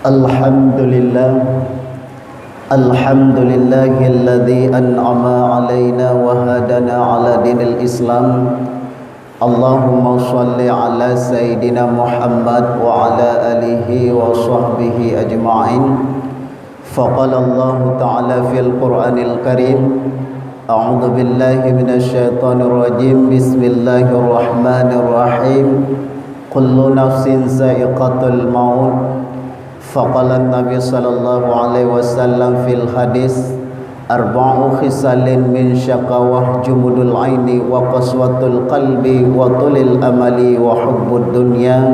Alhamdulillah, alhamdulillahilladzi an'ama alaina wa hadana ala dinil Islam. Allahumma shalli ala sayyidina Muhammad wa ala alihi wa sahbihi ajma'in. Faqala Allah ta'ala fil Qur'anil Karim, a'udzu billahi minasyaitonir rajim. Bismillahirrahmanirrahim. Kullu nafsin za'iqatul maut. Faqala Nabi sallallahu alaihi wasallam fil hadis, arba'u khisalin min syaqawah jumudul aini wa qaswatul qalbi wa tulil amali wa hubbud dunya.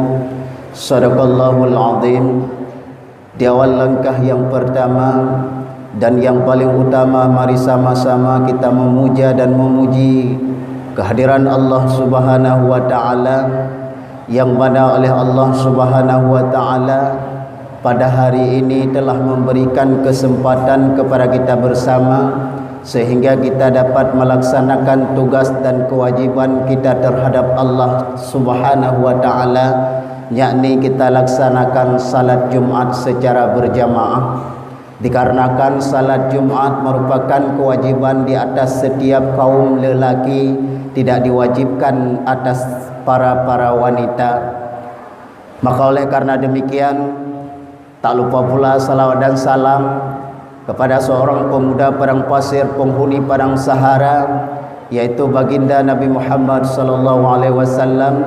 Sadaqallahul azim. Di awal langkah yang pertama dan yang paling utama, mari sama-sama kita memuja dan memuji kehadiran Allah Subhanahu wa taala, yang mana oleh Allah Subhanahu wa taala pada hari ini telah memberikan kesempatan kepada kita bersama sehingga kita dapat melaksanakan tugas dan kewajiban kita terhadap Allah Subhanahu wa taala, yakni kita laksanakan salat Jumat secara berjamaah. Dikarenakan salat Jumat merupakan kewajiban di atas setiap kaum lelaki, tidak diwajibkan atas para wanita. Maka oleh karena demikian, tak lupa pula salawat dan salam kepada seorang pemuda padang pasir, penghuni padang Sahara, yaitu baginda Nabi Muhammad sallallahu alaihi wasallam,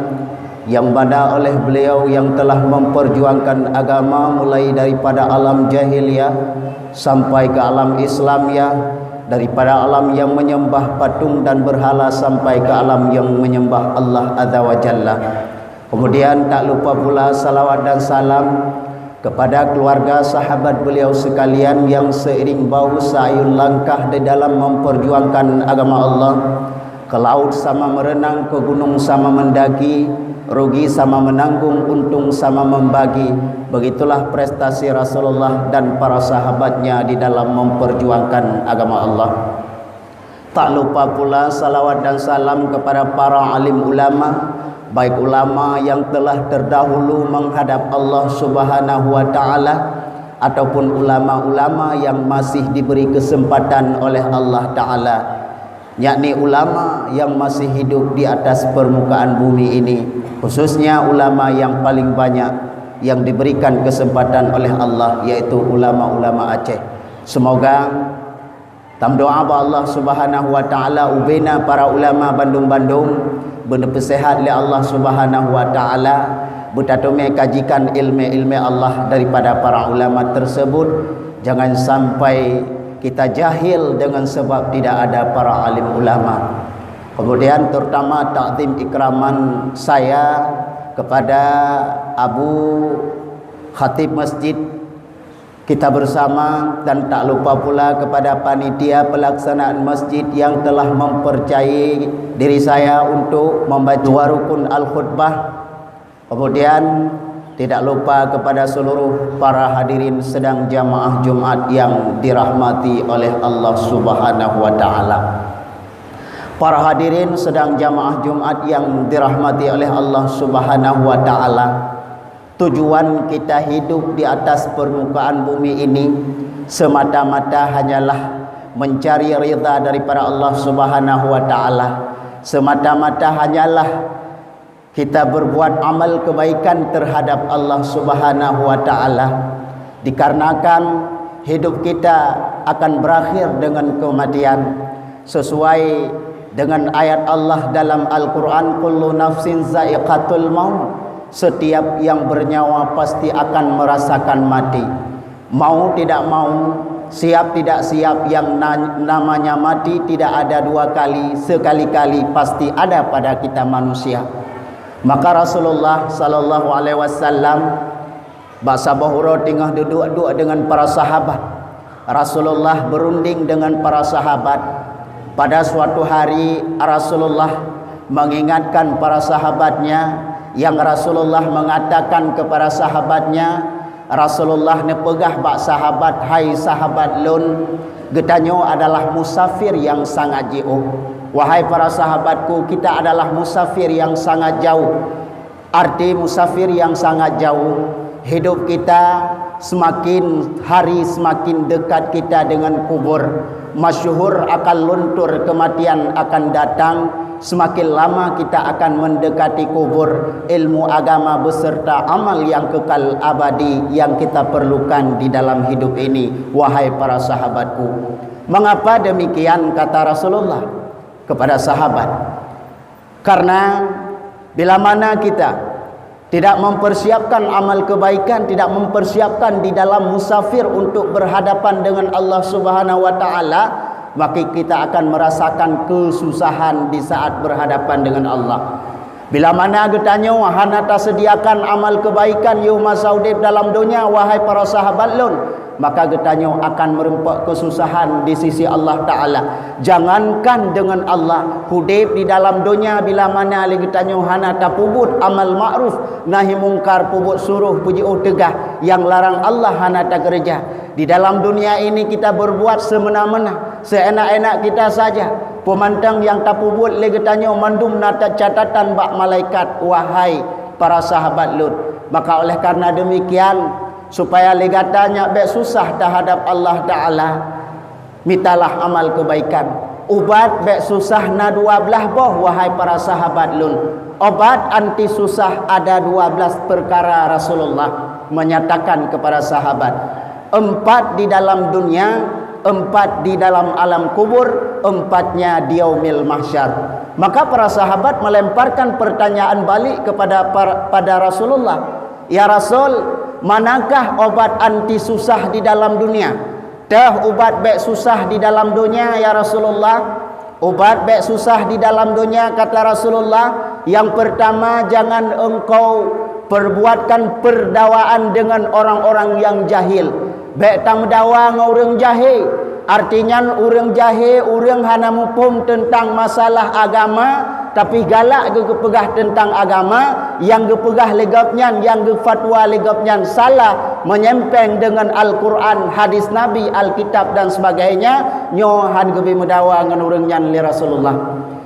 yang mana oleh beliau yang telah memperjuangkan agama mulai daripada alam jahiliyah sampai ke alam Islamiyah, daripada alam yang menyembah patung dan berhala sampai ke alam yang menyembah Allah Azza wa Jalla. Kemudian tak lupa pula salawat dan salam kepada keluarga sahabat beliau sekalian yang seiring bau sayun langkah di dalam memperjuangkan agama Allah. Ke laut sama merenang, ke gunung sama mendaki, rugi sama menanggung, untung sama membagi. Begitulah prestasi Rasulullah dan para sahabatnya di dalam memperjuangkan agama Allah. Tak lupa pula salawat dan salam kepada para alim ulama, baik ulama yang telah terdahulu menghadap Allah Subhanahu wa taala ataupun ulama-ulama yang masih diberi kesempatan oleh Allah taala, yakni ulama yang masih hidup di atas permukaan bumi ini, khususnya ulama yang paling banyak yang diberikan kesempatan oleh Allah, yaitu ulama-ulama Aceh. Semoga tam doa Allah Subhanahu wa taala ubena para ulama Bandung-Bandung berpesehat oleh Allah Subhanahu wa taala, bertatume kajikan ilmu Allah daripada para ulama tersebut. Jangan sampai kita jahil dengan sebab tidak ada para alim ulama. Kemudian terutama takzim ikraman saya kepada Abu Khatib Masjid kita bersama, dan tak lupa pula kepada panitia pelaksanaan masjid yang telah mempercayai diri saya untuk membaca rukun al-khutbah. Kemudian tidak lupa kepada seluruh para hadirin sedang jamaah Jumat yang dirahmati oleh Allah Subhanahu wa taala. Para hadirin sedang jamaah Jumat yang dirahmati oleh Allah Subhanahu wa taala, tujuan kita hidup di atas permukaan bumi ini semata-mata hanyalah mencari ridha daripada Allah Subhanahu wa taala. Semata-mata hanyalah kita berbuat amal kebaikan terhadap Allah Subhanahu wa taala. Dikarenakan hidup kita akan berakhir dengan kematian, sesuai dengan ayat Allah dalam Al-Quran, kullu nafsin za'iqatul maut. Setiap yang bernyawa pasti akan merasakan mati. Mau tidak mau, siap tidak siap, yang namanya mati tidak ada dua kali, sekali-kali pasti ada pada kita manusia. Maka Rasulullah sallallahu alaihi wasallam bahasa bahura tengah duduk dengan para sahabat. Rasulullah berunding dengan para sahabat. Pada suatu hari Rasulullah mengingatkan para sahabatnya, yang Rasulullah mengatakan kepada sahabatnya, Rasulullah ne pegah bak sahabat, hai sahabat lun, getanyo adalah musafir yang sangat jauh. Wahai para sahabatku, kita adalah musafir yang sangat jauh. Arti musafir yang sangat jauh, hidup kita semakin hari semakin dekat kita dengan kubur. Masyhur akan luntur, kematian akan datang. Semakin lama kita akan mendekati kubur, ilmu agama beserta amal yang kekal abadi yang kita perlukan di dalam hidup ini. Wahai para sahabatku, mengapa demikian kata Rasulullah kepada sahabat? Karena bila mana kita tidak mempersiapkan amal kebaikan, tidak mempersiapkan di dalam musafir untuk berhadapan dengan Allah Subhanahu wa taala, maka kita akan merasakan kesusahan di saat berhadapan dengan Allah. Bila mana getanya hana tak sediakan amal kebaikan yu masa udip dalam dunia, wahai para sahabat lun, maka getanya akan merempak kesusahan di sisi Allah Ta'ala. Jangankan dengan Allah, hudib di dalam dunia bila mana lagi getanya hana tak pubut amal ma'ruf nahi mungkar, pubut suruh puji tegah, yang larang Allah hana tak kerja. Di dalam dunia ini kita berbuat semena-mena, seenak-enak kita saja. Pemandang yang tak pubut lagi getanya mandum nata catatan bak malaikat, wahai para sahabat Lut. Maka oleh karena demikian, supaya legatanya baik susah terhadap Allah Ta'ala, mintalah amal kebaikan. Ubat baik susah na 12 boh, wahai para sahabat Lun. Obat anti susah ada 12 perkara. Rasulullah menyatakan kepada sahabat, 4 di dalam dunia, 4 di dalam alam kubur, 4-nya di yaumil mahsyar. Maka para sahabat melemparkan pertanyaan balik pada Rasulullah, ya Rasul, manakah obat anti susah di dalam dunia? Dah ubat baik susah di dalam dunia ya Rasulullah. Ubat baik susah di dalam dunia kata Rasulullah, yang pertama, jangan engkau perbuatkan perdawaan dengan orang-orang yang jahil. Baik tam dawa dengan orang jahil, artinya orang jahil, orang hana mupum tentang masalah agama, tapi galak ke kepegah tentang agama, yang kepegah legapnya, yang ke fatwa legapnya salah, menyempeng dengan Al-Quran, hadis Nabi, Alkitab dan sebagainya, nyohan kebi medawa dengan orangnya li Rasulullah.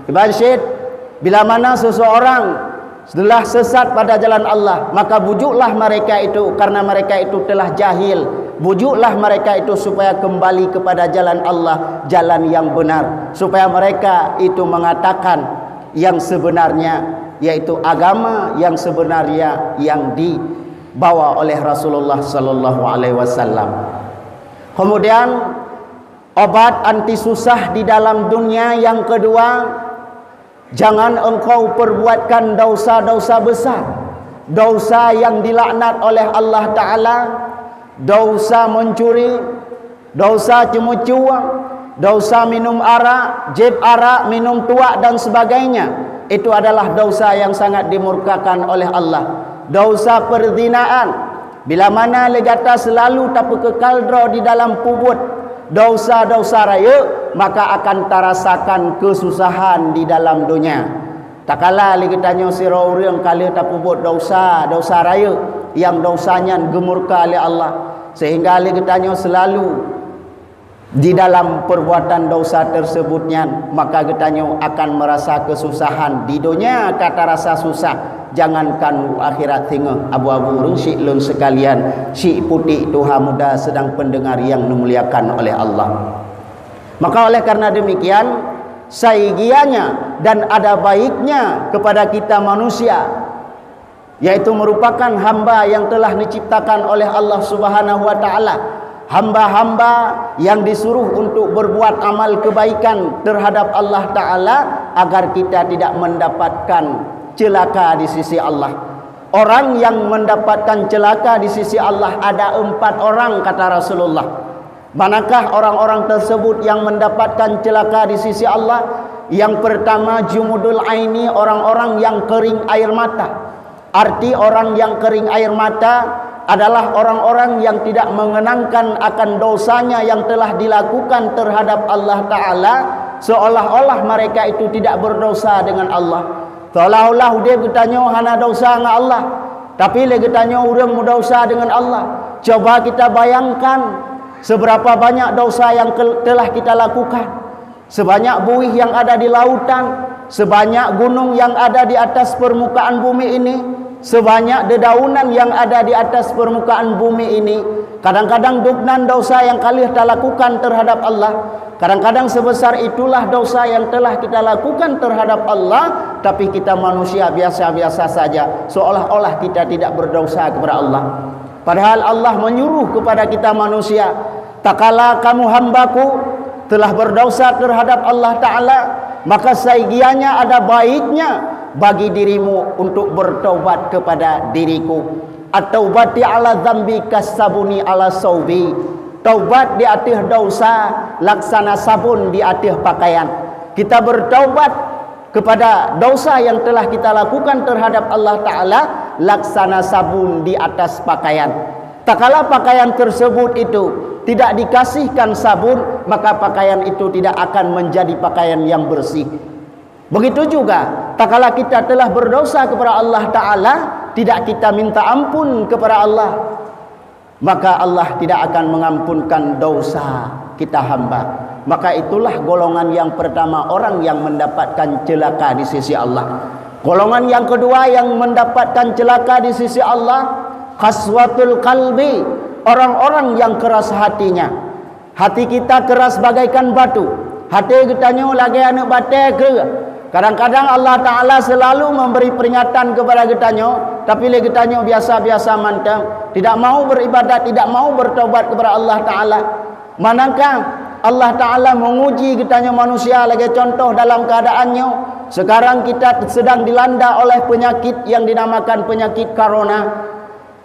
Ibn Syed, bila mana seseorang setelah sesat pada jalan Allah, maka bujuklah mereka itu, karena mereka itu telah jahil. Bujuklah mereka itu supaya kembali kepada jalan Allah, jalan yang benar, supaya mereka itu mengatakan yang sebenarnya, yaitu agama yang sebenarnya yang dibawa oleh Rasulullah sallallahu alaihi wasallam. Kemudian obat anti susah di dalam dunia yang kedua, jangan engkau perbuatkan dosa-dosa besar, dosa yang dilaknat oleh Allah Ta'ala, dosa mencuri, dosa cemucuang, dosa minum arak, jeb arak, minum tuak dan sebagainya. Itu adalah dosa yang sangat dimurkakan oleh Allah. Dosa perzinaan, bila mana legata selalu tapi kekaldro di dalam pubut dosa-dosa raya, maka akan terasakan kesusahan di dalam dunia. Tak kala lagi tanya sira orang kala tak pubut dosa raya yang dosanya gemurka oleh Allah, sehingga lagi tanya selalu di dalam perbuatan dosa tersebutnya, maka getanya akan merasa kesusahan di dunia. Kata rasa susah, jangankan akhirat tinggal abu-abu rungsik lun sekalian, si putih Tuhan muda sedang pendengar yang dimuliakan oleh Allah. Maka oleh karena demikian, saigianya dan ada baiknya kepada kita manusia, yaitu merupakan hamba yang telah diciptakan oleh Allah Subhanahu wa taala, hamba-hamba yang disuruh untuk berbuat amal kebaikan terhadap Allah Ta'ala, agar kita tidak mendapatkan celaka di sisi Allah. Orang yang mendapatkan celaka di sisi Allah ada 4 orang kata Rasulullah. Manakah orang-orang tersebut yang mendapatkan celaka di sisi Allah? Yang pertama, jumudul aini, orang-orang yang kering air mata. Arti orang yang kering air mata adalah orang-orang yang tidak mengenangkan akan dosanya yang telah dilakukan terhadap Allah Ta'ala, seolah-olah mereka itu tidak berdosa dengan Allah. Seolah-olah dia bertanya hana dosa dengan Allah, tapi dia bertanya orang berdosa dengan Allah. Coba kita bayangkan seberapa banyak dosa yang telah kita lakukan, sebanyak buih yang ada di lautan, sebanyak gunung yang ada di atas permukaan bumi ini, sebanyak dedaunan yang ada di atas permukaan bumi ini. Kadang-kadang duknan dosa yang kalian telah lakukan terhadap Allah, kadang-kadang sebesar itulah dosa yang telah kita lakukan terhadap Allah, tapi kita manusia biasa-biasa saja, seolah-olah kita tidak berdosa kepada Allah. Padahal Allah menyuruh kepada kita manusia, tak kala kamu hambaku telah berdosa terhadap Allah Ta'ala, maka saigianya ada baiknya bagi dirimu untuk bertaubat kepada diriku. At-taubati ala dzambi kasabuni ala saubi. Taubat di atas dosa laksana sabun di atas pakaian. Kita bertaubat kepada dosa yang telah kita lakukan terhadap Allah Ta'ala laksana sabun di atas pakaian. Tak kala pakaian tersebut itu tidak dikasihkan sabun, maka pakaian itu tidak akan menjadi pakaian yang bersih. Begitu juga tak kala kita telah berdosa kepada Allah Ta'ala, tidak kita minta ampun kepada Allah, maka Allah tidak akan mengampunkan dosa kita hamba. Maka itulah golongan yang pertama, orang yang mendapatkan celaka di sisi Allah. Golongan yang kedua yang mendapatkan celaka di sisi Allah, qaswatul qalbi, orang-orang yang keras hatinya. Hati kita keras bagaikan batu. Hati kita nyo lagi anak batai ke. Kadang-kadang Allah Ta'ala selalu memberi peringatan kepada kita nyo, tapi le kita nyo biasa-biasa mantap, tidak mau beribadat, tidak mau bertobat kepada Allah Ta'ala. Manakah Allah Ta'ala menguji kita nyo manusia lagi contoh dalam keadaannya. Sekarang kita sedang dilanda oleh penyakit yang dinamakan penyakit corona.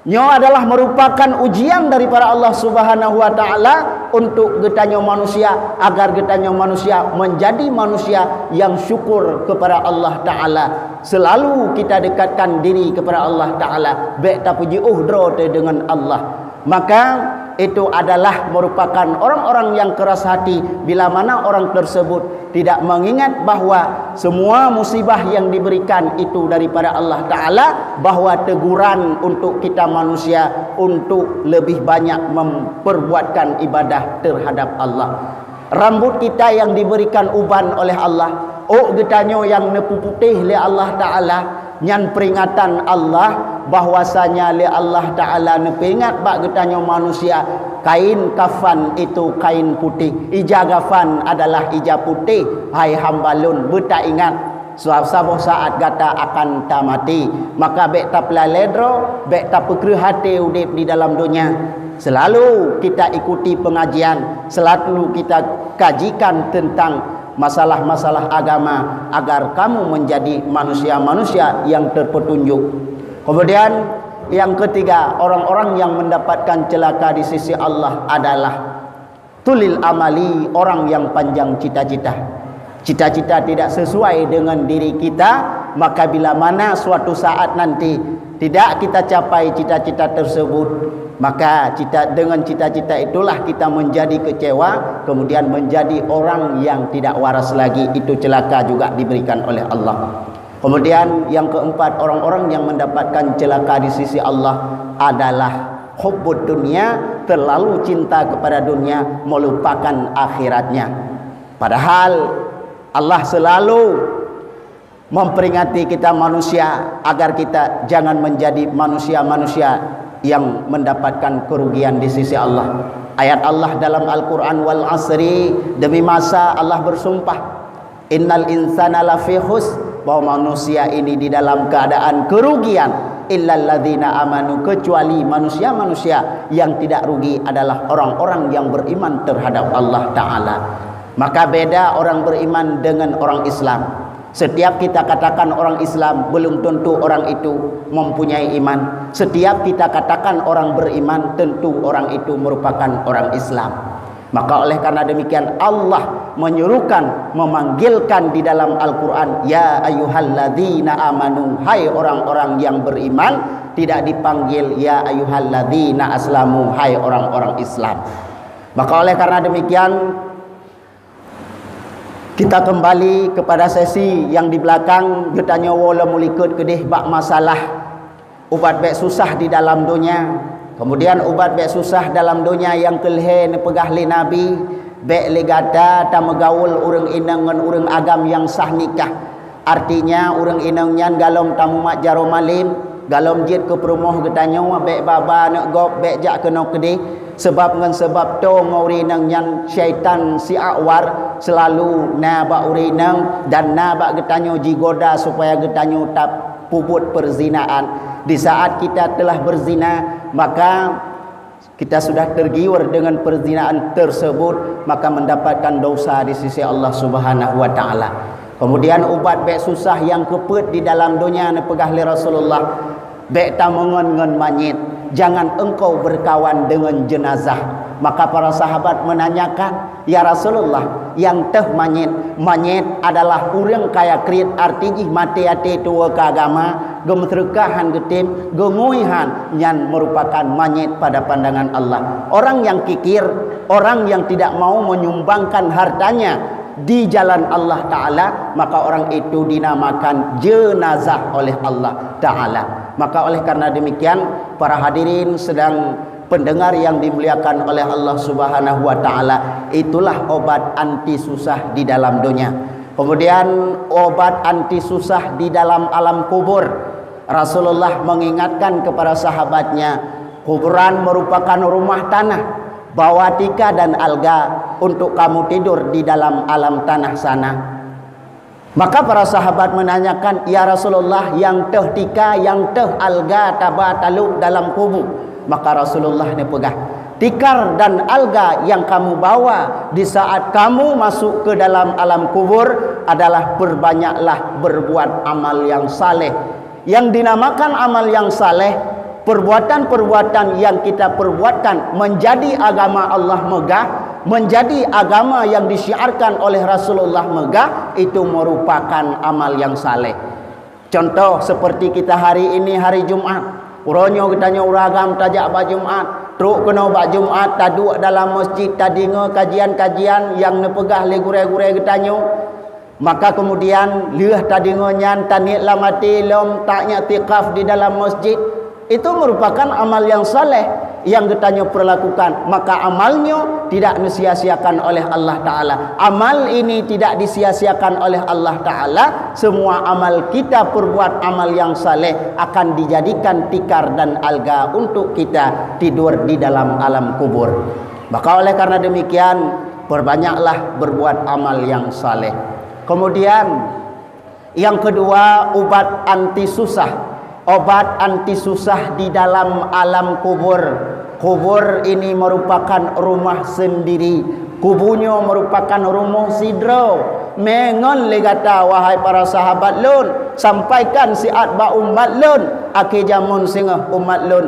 Nyo adalah merupakan ujian daripada Allah Subhanahu wa Ta'ala untuk getanyo manusia, agar getanyo manusia menjadi manusia yang syukur kepada Allah Ta'ala. Selalu kita dekatkan diri kepada Allah Ta'ala, baik tak puji uhdro dengan Allah. Maka itu adalah merupakan orang-orang yang keras hati, bila mana orang tersebut tidak mengingat bahawa semua musibah yang diberikan itu daripada Allah Ta'ala, bahawa teguran untuk kita manusia untuk lebih banyak memperbuatkan ibadah terhadap Allah. Rambut kita yang diberikan uban oleh Allah, getanyo yang nepu putih oleh Allah Ta'ala, nyan peringatan Allah bahwasanya le Allah Ta'ala nepingat bak getanyo manusia, kain kafan itu kain putih, ija kafan adalah ija putih. Hai hambalun, beta ingat suatu saat gata akan tamati, maka bek tak peladro, bek tak pekerja hati udip di dalam dunia. Selalu kita ikuti pengajian, selalu kita kajikan tentang masalah-masalah agama, agar kamu menjadi manusia-manusia yang terpetunjuk. Kemudian yang ketiga, orang-orang yang mendapatkan celaka di sisi Allah adalah tulil amali, orang yang panjang cita-cita. Cita-cita tidak sesuai dengan diri kita, maka bila mana suatu saat nanti tidak kita capai cita-cita tersebut, maka dengan cita-cita itulah kita menjadi kecewa, kemudian menjadi orang yang tidak waras lagi. Itu celaka juga diberikan oleh Allah. Kemudian yang keempat, orang-orang yang mendapatkan celaka di sisi Allah adalah hubbud dunia, terlalu cinta kepada dunia, melupakan akhiratnya. Padahal Allah selalu memperingati kita manusia agar kita jangan menjadi manusia-manusia yang mendapatkan kerugian di sisi Allah. Ayat Allah dalam Al-Quran, wal asri, demi masa Allah bersumpah, innal insana lafi khus, bahwa manusia ini di dalam keadaan kerugian, illal ladzina amanu, kecuali manusia-manusia yang tidak rugi adalah orang-orang yang beriman terhadap Allah Ta'ala. Maka beda orang beriman dengan orang Islam. Setiap kita katakan orang Islam, belum tentu orang itu mempunyai iman. Setiap kita katakan orang beriman, tentu orang itu merupakan orang Islam. Maka oleh karena demikian Allah menyuruhkan, memanggilkan di dalam Al-Quran, ya ayyuhalladzina amanu, hai orang-orang yang beriman. Tidak dipanggil ya ayyuhalladzina aslamu, hai orang-orang Islam. Maka oleh karena demikian, kita kembali kepada sesi yang di belakang. Getanya wala mulikut kedih bak masalah ubat bek susah di dalam dunia. Kemudian ubat bek susah dalam dunia yang kelhe nepegah li Nabi, bek legata tamegaul urang inang ngan urang agam yang sah nikah. Artinya urang inang nyan galom tamu mak jaro malim, galom jit ke perumah getanya bek baba nak gop bek jak kena kedih sebab ngan sebab to ngori nang yang syaitan si awar selalu na ba uri nang dan na ba getanya jigoda supaya getanya tak puput perzinaan. Di saat kita telah berzina maka kita sudah tergiur dengan perzinaan tersebut, maka mendapatkan dosa di sisi Allah Subhanahu wa taala. Kemudian ubat bek susah yang kepet di dalam dunia ni pegah li Rasulullah, bek tamongon ngan manyit, jangan engkau berkawan dengan jenazah. Maka para sahabat menanyakan, ya Rasulullah, yang teh manyit adalah urang kaya krit, artinya mati ati tua ke agama, gemeterkahan getim, genguihan yang merupakan manyit pada pandangan Allah. Orang yang kikir, orang yang tidak mau menyumbangkan hartanya di jalan Allah Ta'ala, maka orang itu dinamakan jenazah oleh Allah Ta'ala. Maka oleh karena demikian, para hadirin sedang pendengar yang dimuliakan oleh Allah Subhanahu wa taala, itulah obat anti susah di dalam dunia. Kemudian obat anti susah di dalam alam kubur. Rasulullah mengingatkan kepada sahabatnya, kuburan merupakan rumah tanah, bawa tika dan alga untuk kamu tidur di dalam alam tanah sana. Maka para sahabat menanyakan, ya Rasulullah, yang teh tika, yang teh alga taba taluk dalam kubur. Maka Rasulullah ni pegah, tikar dan alga yang kamu bawa di saat kamu masuk ke dalam alam kubur adalah perbanyaklah berbuat amal yang saleh. Yang dinamakan amal yang saleh, perbuatan-perbuatan yang kita perbuatkan menjadi agama Allah megah, menjadi agama yang disiarkan oleh Rasulullah megah, itu merupakan amal yang saleh. Contoh seperti kita hari ini, hari Jumat, uronyo kitanya uragam tajak ba Jumat, truk kena ba Jumat, taduk dalam masjid tadinga kajian-kajian yang nepegah le gure-gure kitanyo. Maka kemudian liah tadinga nyan tanit lamati lom taknya tiqaf di dalam masjid. Itu merupakan amal yang saleh yang kitanya perlakukan. Maka amalnya tidak disia-siakan oleh Allah Ta'ala. Amal ini tidak disia-siakan oleh Allah Ta'ala. Semua amal kita perbuat amal yang saleh akan dijadikan tikar dan alga untuk kita tidur di dalam alam kubur. Maka oleh karena demikian, perbanyaklah berbuat amal yang saleh. Kemudian yang kedua, obat anti susah. Obat anti susah di dalam alam kubur. Kubur ini merupakan rumah sendiri. Kuburnya merupakan rumah sidro. Mengon le kata, wahai para sahabat lun, sampaikan siat ba umat lun, akhir jamun singa umat lun.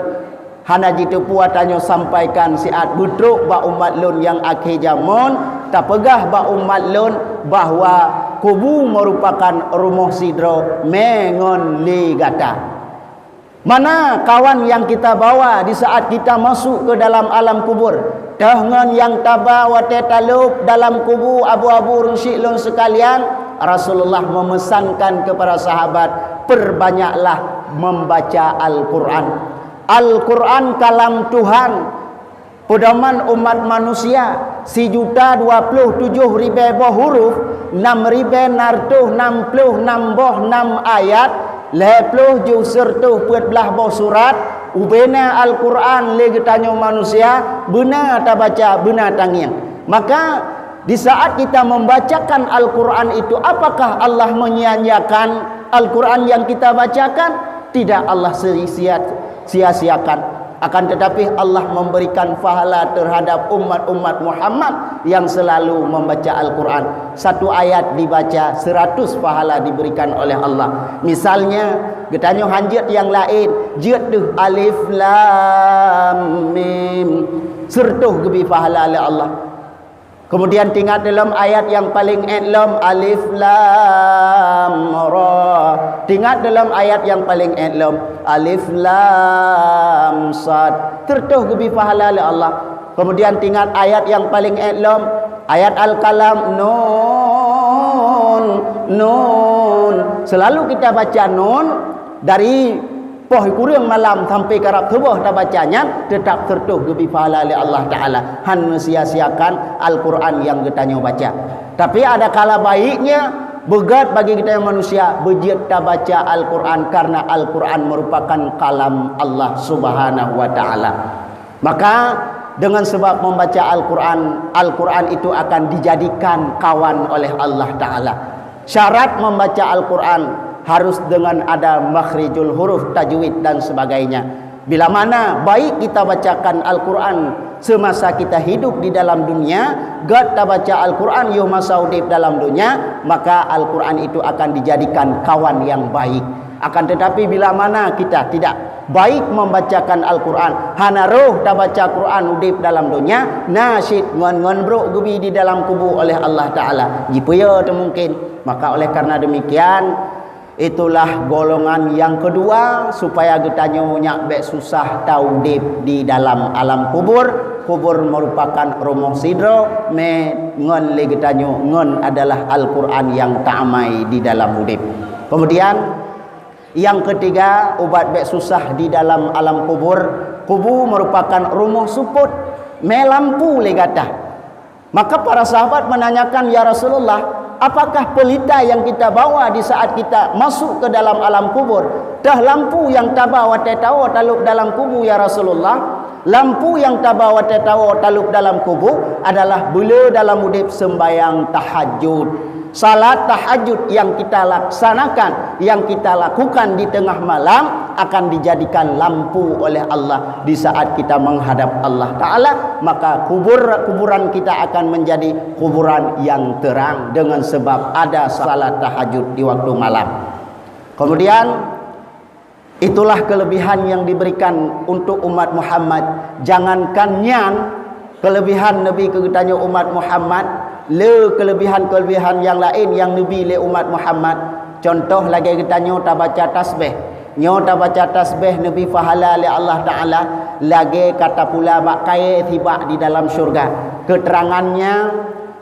Hana jitu puatannya sampaikan siat budruk ba umat lun yang akhir jamun, tak pegah ba umat lun bahwa kubur merupakan rumah sidro. Mengon le kata. Mana kawan yang kita bawa di saat kita masuk ke dalam alam kubur? Dengan yang taba wate talub dalam kubur abu-abu rusyidun sekalian, Rasulullah memesankan kepada sahabat, perbanyaklah membaca Al-Quran. Al-Quran kalam Tuhan, pedoman umat manusia, 1.027.000 huruf, 6.666 ayat, 10 juz sertuh 14 boh surat. Ubena Al-Quran lagi tanya manusia, benar tak baca, benar tangiang. Maka di saat kita membacakan Al-Quran itu, apakah Allah menyia-nyiakan Al-Quran yang kita bacakan? Tidak, Allah sia-siakan. Akan tetapi Allah memberikan pahala terhadap umat-umat Muhammad yang selalu membaca Al-Quran. Satu ayat dibaca, 100 pahala diberikan oleh Allah. Misalnya, getanya hanjit yang lain, jit tu alif lam mim, sertuh gebi pahala oleh Allah. Kemudian tinggal dalam ayat yang paling endlam, alif lam ra. Tinggal dalam ayat yang paling endlam, alif lam sad. Tertuh gebi pahala oleh Allah. Kemudian tinggal ayat yang paling endlam, ayat Al-Qalam, nun, nun. Selalu kita baca nun dari poh kurang malam sampai karab tubuh tak bacanya, tetap tertuh gebi pahala oleh Allah Ta'ala. Han sia-siakan Al-Quran yang kita baca. Tapi ada kala baiknya begat bagi kita yang manusia berjita baca Al-Quran, karena Al-Quran merupakan kalam Allah Subhanahu wa ta'ala. Maka dengan sebab membaca Al-Quran, Al-Quran itu akan dijadikan kawan oleh Allah Ta'ala. Syarat membaca Al-Quran harus dengan ada makhrijul huruf, tajwid dan sebagainya. Bila mana baik kita bacakan Al-Quran semasa kita hidup di dalam dunia, gad kita baca Al-Quran yuh masa hidup dalam dunia, maka Al-Quran itu akan dijadikan kawan yang baik. Akan tetapi bila mana kita tidak baik membacakan Al-Quran, hana roh dah baca Quran udip dalam dunia, nasyid ngon bro gubi di dalam kubur oleh Allah Ta'ala, jipuya tu mungkin. Maka oleh karena demikian, itulah golongan yang kedua, supaya kita nyak bek susah tahu udip di dalam alam kubur. Kubur merupakan rumah sidro, me ngon le kita ngon adalah Al-Quran yang ta'amai di dalam udip. Kemudian yang ketiga, ubat bek susah di dalam alam kubur. Kubur merupakan rumah suput, melampu legata. Maka para sahabat menanyakan, ya Rasulullah, apakah pelita yang kita bawa di saat kita masuk ke dalam alam kubur? Dah lampu yang tabawa tetawa taluk dalam kubur ya Rasulullah. Lampu yang tabawa tetawa taluk dalam kubur adalah bila dalam udip sembayang tahajud. Salat tahajud yang kita laksanakan, yang kita lakukan di tengah malam akan dijadikan lampu oleh Allah di saat kita menghadap Allah Ta'ala. Maka kuburan kita akan menjadi kuburan yang terang dengan sebab ada salat tahajud di waktu malam. Kemudian itulah kelebihan yang diberikan untuk umat Muhammad. Jangankan nyan kelebihan Nabi ketanya umat Muhammad, le kelebihan-kelebihan yang lain yang Nabi le umat Muhammad. Contoh lagi kita nyota baca tasbih. Nyota baca tasbih Nabi fahala le Allah Ta'ala. Lagi kata pula bak kaya tiba di dalam syurga. Keterangannya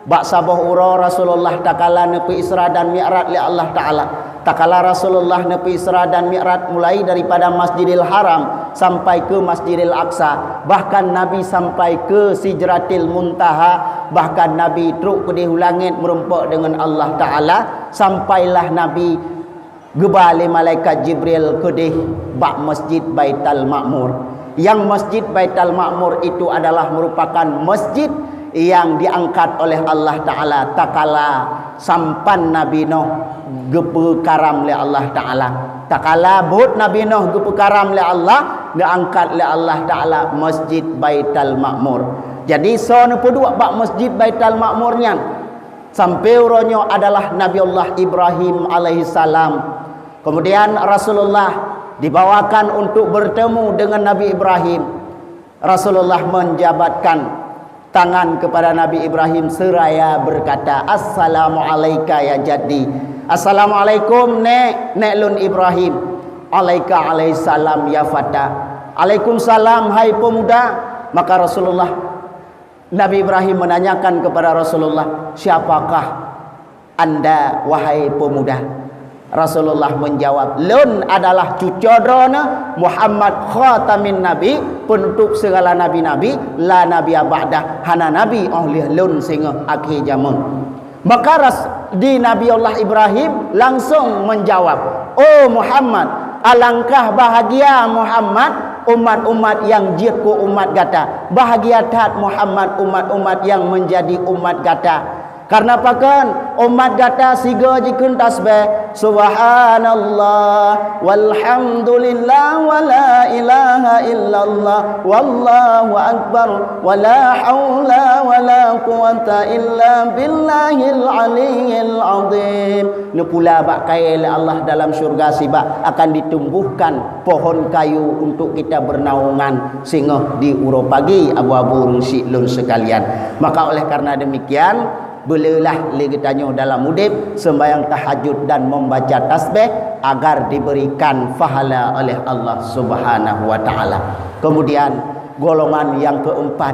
bak sabah ura Rasulullah takala nepi Isra dan Mi'raj le Allah Ta'ala. Takala Rasulullah nepi Isra dan Mi'raj mulai daripada Masjidil Haram sampai ke Masjidil Aqsa, bahkan Nabi sampai ke Sidratil Muntaha, bahkan Nabi truk ke di langit merumpak dengan Allah Ta'ala, sampailah Nabi gebali malaikat Jibril ke di bak Masjid Baitul Ma'mur. Yang Masjid Baitul Ma'mur itu adalah merupakan masjid yang diangkat oleh Allah Ta'ala takala sampan Nabi Nuh gepe karam le Allah Ta'ala. Takala but Nabi Nuh gepe karam le Allah, diangkat le Allah Ta'ala Masjid Baitul Ma'mur. Jadi sono pedua bak Masjid Baitul Ma'murnya sampai uronyo adalah Nabi Allah Ibrahim alaihi salam. Kemudian Rasulullah dibawakan untuk bertemu dengan Nabi Ibrahim. Rasulullah menjabatkan tangan kepada Nabi Ibrahim seraya berkata, Assalamualaikum ya jaddi. Assalamualaikum nek lun Ibrahim. Alaika alaihissalam ya fata. Waalaikumsalam hai pemuda. Maka Rasulullah, Nabi Ibrahim menanyakan kepada Rasulullah, siapakah anda wahai pemuda? Rasulullah menjawab, lun adalah cucodrona Muhammad khatamin nabi, penutup segala nabi-nabi, la nabi ba'dah, hana nabi oleh lun sehingga akhir zaman. Maka di Nabi Allah Ibrahim langsung menjawab, oh Muhammad, alangkah bahagia Muhammad umat-umat yang jirku umat gata, bahagia tat Muhammad umat-umat yang menjadi umat gata. Karena pakan umat gata siga jikun tasbih subhanallah walhamdulillah wala ilaha illallah wallahu akbar wala haula wala quwata illa billahil aliyyil azim. Ne pula bak kail Allah dalam syurga siba akan ditumbuhkan pohon kayu untuk kita bernaungan sehingga di uro pagi abu-abu rusik lun sekalian. Maka oleh karena demikian, belilah legitanyo dalam udip sembahyang tahajud dan membaca tasbih agar diberikan pahala oleh Allah Subhanahu wa taala. Kemudian golongan yang keempat,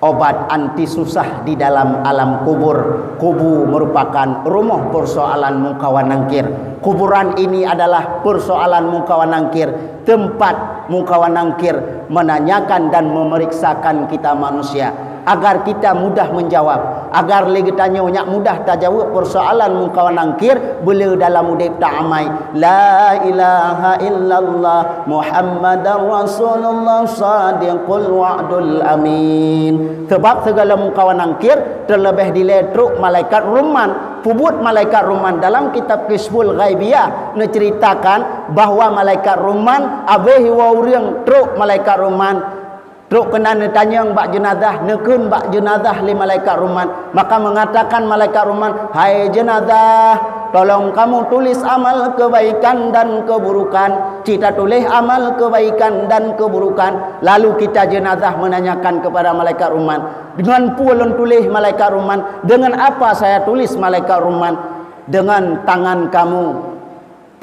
obat anti susah di dalam alam kubur. Kubur merupakan rumah persoalan mungkawan nangkir. Kuburan ini adalah persoalan mungkawan nangkir, tempat mungkawan nangkir menanyakan dan memeriksakan kita manusia. agar kita mudah menjawab, agar lagi tanya nyak mudah tajawab persoalan mungkawan angkir beliau dalam udip ta'amai la ilaha illallah Muhammadar Rasulullah sadiqul wa'dul amin. Sebab segala mungkawan angkir terlebih diletruk malaikat Ruman. Pubut malaikat Ruman dalam kitab Kisbul Ghaibiyah menceritakan bahawa malaikat Ruman abehi wauriang truk malaikat Ruman truk kena tanya bak jenazah nekun bak jenazah li malaikat Ruman, maka mengatakan malaikat Ruman, hai jenazah, tolong kamu tulis amal kebaikan dan keburukan. Kita tulis amal kebaikan dan keburukan. Lalu kita jenazah menanyakan kepada malaikat Ruman, dengan pulun tulis malaikat Ruman, dengan apa saya tulis malaikat Ruman? Dengan tangan kamu.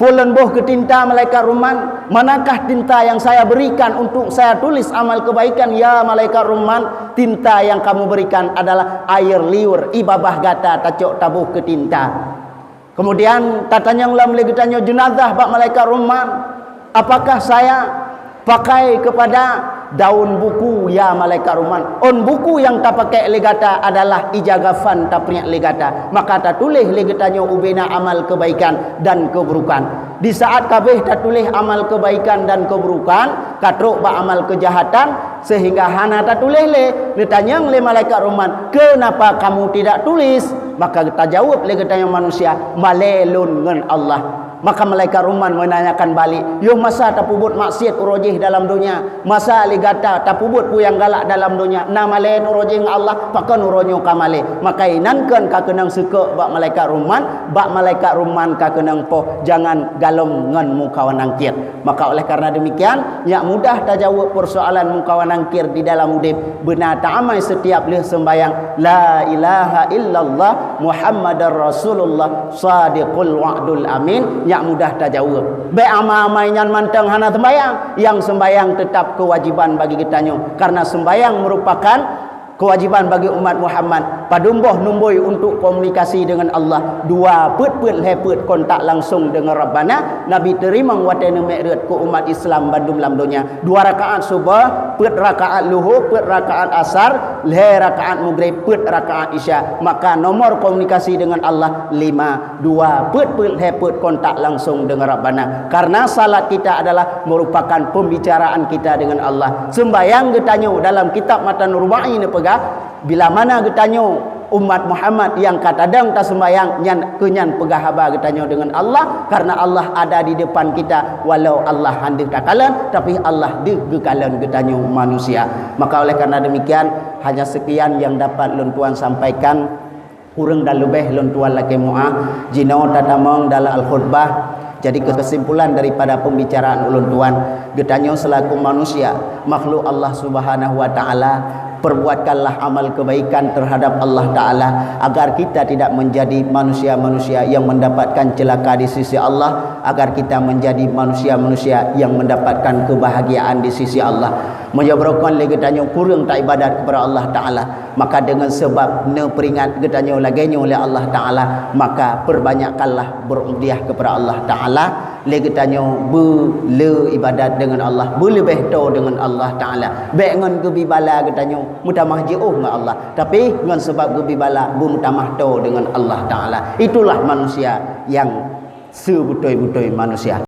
Pulen boh ke tinta malaikat Ruman, manakah tinta yang saya berikan untuk saya tulis amal kebaikan? Ya malaikat Ruman, tinta yang kamu berikan adalah air liur ibabah gata tacok tabuh ke tinta. Kemudian tatanya ulam lagi tanya jenazah bak malaikat Ruman, apakah saya pakai kepada daun buku? Ya malaikat Ruman, on buku yang tak pakai legata adalah ijagafan tak punya legata, maka tak tulis legatanya ubena amal kebaikan dan keburukan. Di saat kabeh tak tulis amal kebaikan dan keburukan, katruk ba amal kejahatan, sehingga hana tak tulis le. Ditanya oleh malaikat Ruman, kenapa kamu tidak tulis? Maka kita jawab legatanya manusia, malelun ngan Allah. Maka malaikat Ruman menanyakan balik, yo masa tak pubut maksiat urojih dalam dunia, masa ligata tak pubut puyang galak dalam dunia, nama lain urojih Allah pakan uronyo kamale. Maka inankan ka kenang suka bak malaikat Ruman ka kenang poh jangan galom ngan mukawan angkir. Maka oleh karena demikian yak mudah tajawab persoalan mukawan angkir di dalam udip benar ta'amai setiap leh sembayang la ilaha illallah Muhammadar Rasulullah sadiqul wa'dul amin. Yang mudah tajawab. Baik amal-amal yang mantang hana sembayang, yang sembayang tetap kewajiban bagi kita nyo, karena sembayang merupakan kewajiban bagi umat Muhammad. Padumboh numbui untuk komunikasi dengan Allah. Dua put leput kontak langsung dengan Rabbana. Nabi terima watena mi'raj ke umat Islam bandum lam dunia. 2 rakaat subuh, put rakaat luhur, put rakaat asar, le rakaat maghrib, put rakaat isya. Maka nomor komunikasi dengan Allah 5. 2 put leput kontak langsung dengan Rabbana. Karena salat kita adalah merupakan pembicaraan kita dengan Allah. Sembayang kita nyo dalam kitab Matan Rubai ni pegang, bila mana getanyo umat Muhammad yang katadang tak sembayang kenyan pegah haba getanyo dengan Allah, karena Allah ada di depan kita walau Allah hendak takalan, tapi Allah di gekalan getanyo manusia. Maka oleh karena demikian hanya sekian yang dapat luntuan sampaikan, kurang dan lebih luntuan lagi mu'ah jinau tatamong dalam al-khutbah. Jadi kesimpulan daripada pembicaraan ulun tuan, getanyo selaku manusia makhluk Allah Subhanahu wa taala, perbuatkanlah amal kebaikan terhadap Allah Ta'ala agar kita tidak menjadi manusia-manusia yang mendapatkan celaka di sisi Allah, agar kita menjadi manusia-manusia yang mendapatkan kebahagiaan di sisi Allah. Menyebabkan lagi tanya kurang tak ibadat kepada Allah Ta'ala, maka dengan sebab ne peringat getanya lagi oleh Allah Ta'ala, maka perbanyakkanlah berumdiah kepada Allah Ta'ala. Lagi tanya le ibadat dengan Allah, lebih tahu dengan Allah Ta'ala. Baik dengan gebibala getanya mutamah jauh dengan Allah, tapi dengan sebab gebibala mutamah tahu dengan Allah Ta'ala. Itulah manusia yang sebetul-betul manusia.